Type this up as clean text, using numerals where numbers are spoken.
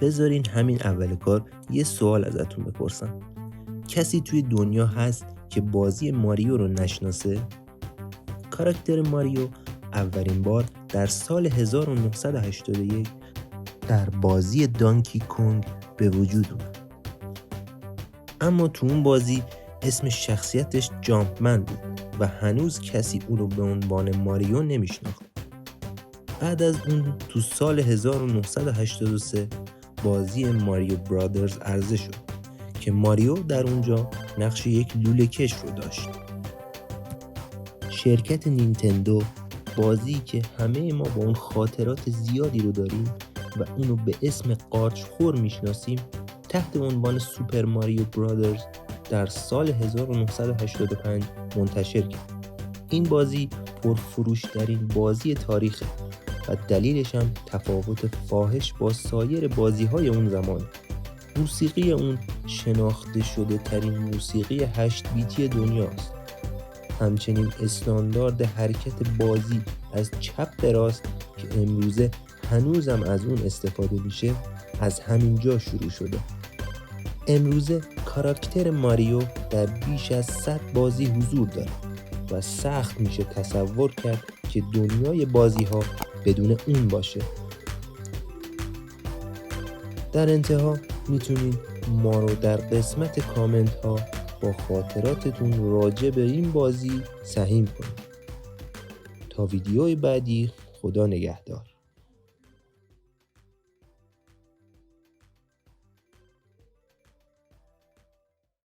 بذارین همین اول کار یه سوال ازتون بپرسم. کسی توی دنیا هست که بازی ماریو رو نشناسه؟ کاراکتر ماریو اولین بار در سال 1981 در بازی دانکی کونگ به وجود اومد. اما تو اون بازی اسم شخصیتش جامپمن بود و هنوز کسی اون رو به عنوان ماریو نمیشناخت. بعد از اون تو سال 1983 بازی ماریو برادرز عرضه شد که ماریو در اونجا نقش یک لوله کش رو داشت. شرکت نینتندو بازی که همه ما با اون خاطرات زیادی رو داریم و اونو به اسم قارچ خور میشناسیم تحت عنوان سوپر ماریو برادرز در سال 1985 منتشر کرد. این بازی پرفروش‌ترین بازی تاریخه و دلیلش هم تفاوت فاحش با سایر بازی‌های اون زمان. موسیقی اون شناخته شده ترین موسیقی 8 بیتی دنیاست. همچنین استاندارد حرکت بازی از چپ به راست که امروزه هنوزم از اون استفاده میشه از همین جا شروع شده. امروزه کاراکتر ماریو در بیش از 100 بازی حضور داره و سخت میشه تصور کرد که دنیای بازی ها بدون اون باشه. در انتها میتونین ما رو در قسمت کامنت ها با خاطراتتون راجع به این بازی سهیم کنید. تا ویدیوی بعدی، خدا نگهدار.